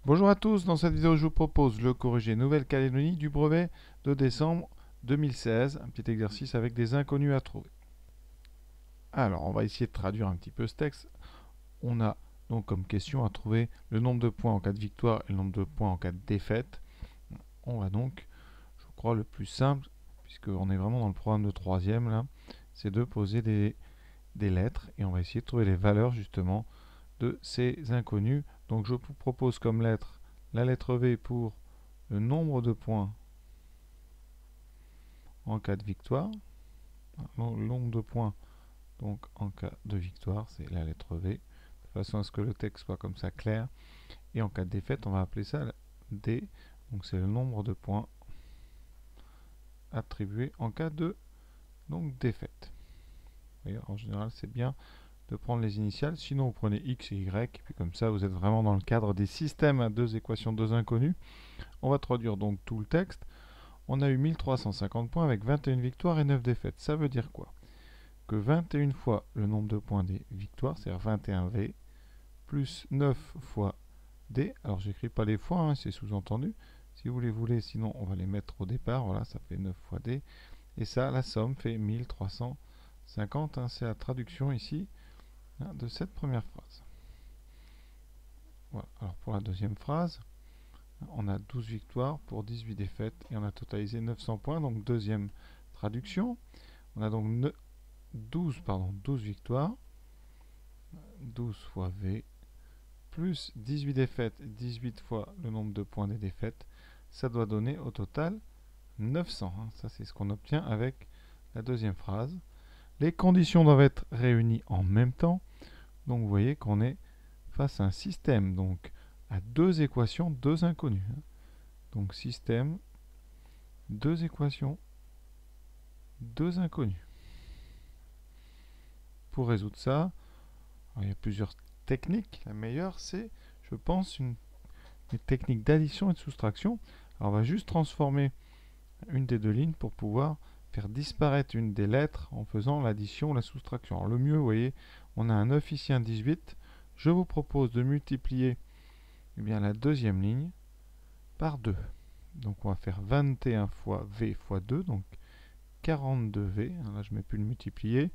Bonjour à tous, dans cette vidéo je vous propose le corrigé Nouvelle-Calédonie du brevet de décembre 2016, un petit exercice avec des inconnus à trouver. Alors on va essayer de traduire un petit peu ce texte. On a donc comme question à trouver le nombre de points en cas de victoire et le nombre de points en cas de défaite. On va donc, je crois le plus simple, puisqu'on est vraiment dans le programme de troisième là, c'est de poser des lettres et on va essayer de trouver les valeurs justement de ces inconnus. Donc je vous propose comme lettre la lettre V pour le nombre de points en cas de victoire. Le nombre de points donc en cas de victoire, c'est la lettre V, de façon à ce que le texte soit comme ça clair. Et en cas de défaite, on va appeler ça D, donc c'est le nombre de points attribués en cas de défaite. Et en général, c'est bien de prendre les initiales, sinon vous prenez X et Y, et puis comme ça vous êtes vraiment dans le cadre des systèmes à deux équations, deux inconnues. On va traduire donc tout le texte. On a eu 1350 points avec 21 victoires et 9 défaites. Ça veut dire quoi? Que 21 fois le nombre de points des victoires, c'est-à-dire 21V, plus 9 fois D. Alors j'écris pas les fois, hein, c'est sous-entendu. Si vous les voulez, sinon on va les mettre au départ. Voilà, ça fait 9 fois D. Et ça, la somme fait 1350. Hein, c'est la traduction ici de cette première phrase. Voilà. Alors pour la deuxième phrase, on a 12 victoires pour 18 défaites et on a totalisé 900 points. Donc deuxième traduction. On a donc 12 victoires, 12 fois V, plus 18 défaites, 18 fois le nombre de points des défaites. Ça doit donner au total 900. Hein. Ça, c'est ce qu'on obtient avec la deuxième phrase. Les conditions doivent être réunies en même temps. Donc, vous voyez qu'on est face à un système, donc à deux équations, deux inconnues. Hein. Donc, système, deux équations, deux inconnues. Pour résoudre ça, alors, il y a plusieurs techniques. La meilleure, c'est, je pense, une technique d'addition et de soustraction. Alors, on va juste transformer une des deux lignes pour pouvoir faire disparaître une des lettres en faisant l'addition ou la soustraction. Alors, le mieux, vous voyez, on a un 9 ici, un 18. Je vous propose de multiplier la deuxième ligne par 2. Donc, on va faire 21 fois V fois 2, donc 42V. Là, je ne mets plus le multiplier.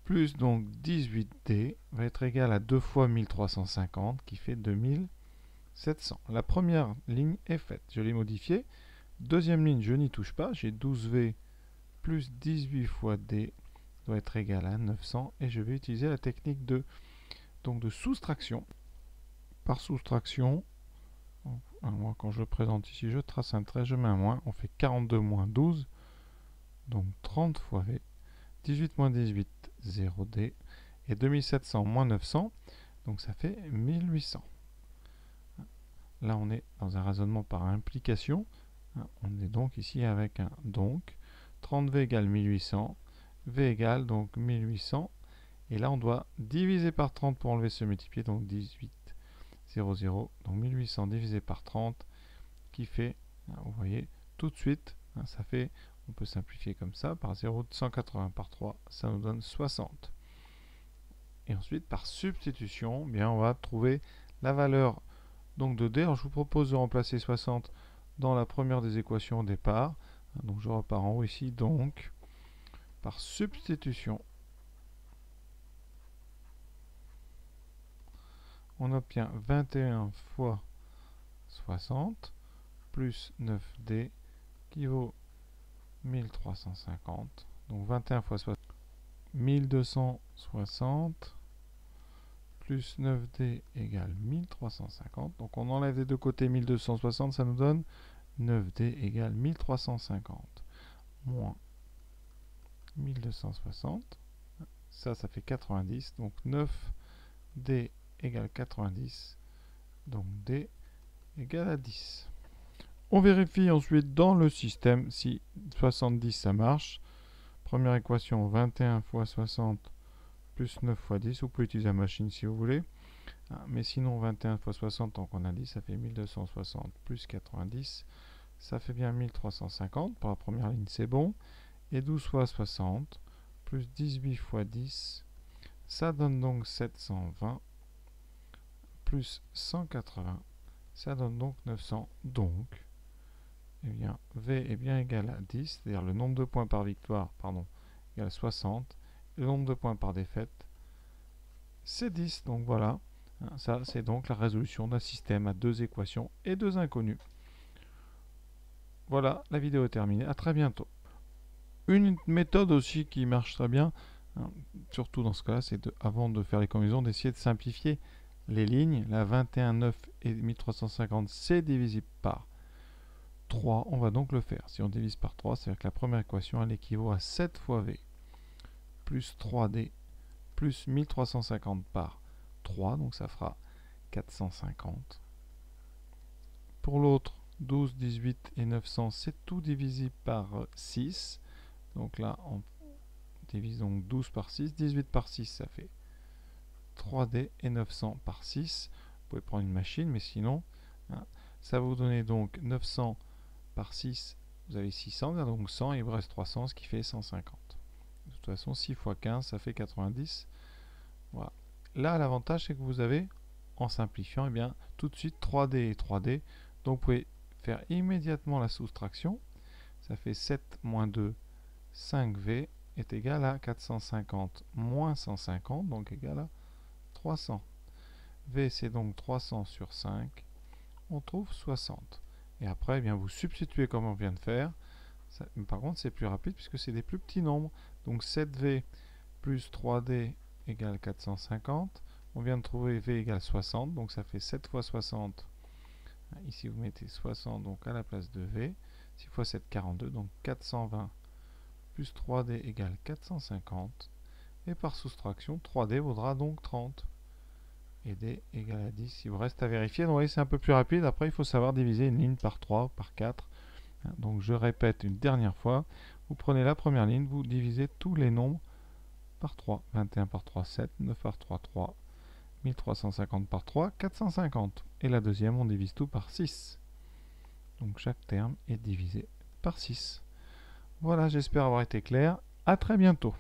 Plus donc 18D va être égal à 2 fois 1350 qui fait 2700. La première ligne est faite. Je l'ai modifiée. Deuxième ligne, je n'y touche pas. J'ai 12V plus 18 fois D doit être égal à 900. Et je vais utiliser la technique de soustraction. Par soustraction, moi, quand je présente ici, je trace un trait, je mets un moins. On fait 42 moins 12. Donc 30 fois V. 18 moins 18, 0D. Et 2700 moins 900, donc ça fait 1800. Là, on est dans un raisonnement par implication. On est donc ici avec un donc. 30V égale 1800. V égale donc 1800. Et là, on doit diviser par 30 pour enlever ce multiplié. Donc 18, 0, 0. Donc 1800 divisé par 30 qui fait, vous voyez, tout de suite, ça fait, on peut simplifier comme ça, par 0,180 par 3, ça nous donne 60. Et ensuite, par substitution, bien, on va trouver la valeur donc de D. Alors, je vous propose de remplacer 60 dans la première des équations au départ. Donc, je repars en haut ici. Donc, par substitution, on obtient 21 fois 60 plus 9D qui vaut 1350. Donc, 21 fois 60, 1260 plus 9D égale 1350. Donc on enlève des deux côtés 1260, ça nous donne 9D égale 1350 moins 1260. Ça fait 90. Donc 9D égale 90. Donc D égale à 10. On vérifie ensuite dans le système si 70 ça marche. Première équation, 21 fois 60 plus 9 fois 10. Vous pouvez utiliser la machine si vous voulez. Mais sinon, 21 fois 60, tant qu'on a dit, ça fait 1260 plus 90. Ça fait bien 1350. Pour la première ligne, c'est bon. Et 12 fois 60 plus 18 fois 10, ça donne donc 720 plus 180, ça donne donc 900. Donc, eh bien, V est bien égal à 10, c'est-à-dire le nombre de points par victoire, pardon, égale 60. Le nombre de points par défaite, c'est 10. Donc voilà, ça c'est donc la résolution d'un système à 2 équations et 2 inconnus. Voilà, la vidéo est terminée. À très bientôt. Une méthode aussi qui marche très bien, surtout dans ce cas-là, c'est avant de faire les combinaisons, d'essayer de simplifier les lignes. La 21, 9 et 1350, c'est divisible par 3. On va donc le faire. Si on divise par 3, c'est que la première équation, elle équivaut à 7 fois V plus 3D plus 1350 par 3. Donc ça fera 450. Pour l'autre, 12, 18 et 900, c'est tout divisible par 6. Donc là, on divise donc 12 par 6. 18 par 6, ça fait 3D et 900 par 6. Vous pouvez prendre une machine, mais sinon, ça va vous donner donc 900 par 6. Vous avez 600, donc 100, il vous reste 300, ce qui fait 150. De toute façon, 6 fois 15, ça fait 90. Voilà. Là, l'avantage, c'est que vous avez, en simplifiant, eh bien, tout de suite 3D et 3D. Donc, vous pouvez faire immédiatement la soustraction. Ça fait 7 moins 2, 5V est égal à 450 moins 150, donc égal à 300. V, c'est donc 300 sur 5. On trouve 60. Et après, eh bien, vous substituez comme on vient de faire. Ça, par contre, c'est plus rapide puisque c'est des plus petits nombres. Donc 7V plus 3D égale 450. On vient de trouver V égale 60. Donc ça fait 7 fois 60. Ici, vous mettez 60 donc à la place de V. 6 fois 7, 42. Donc 420 plus 3D égale 450. Et par soustraction, 3D vaudra donc 30. Et D égale à 10. Il vous reste à vérifier. Donc, vous voyez, c'est un peu plus rapide. Après, il faut savoir diviser une ligne par 3, par 4. Donc, je répète une dernière fois. Vous prenez la première ligne, vous divisez tous les nombres par 3. 21 par 3, 7. 9 par 3, 3. 1350 par 3, 450. Et la deuxième, on divise tout par 6. Donc, chaque terme est divisé par 6. Voilà, j'espère avoir été clair. À très bientôt.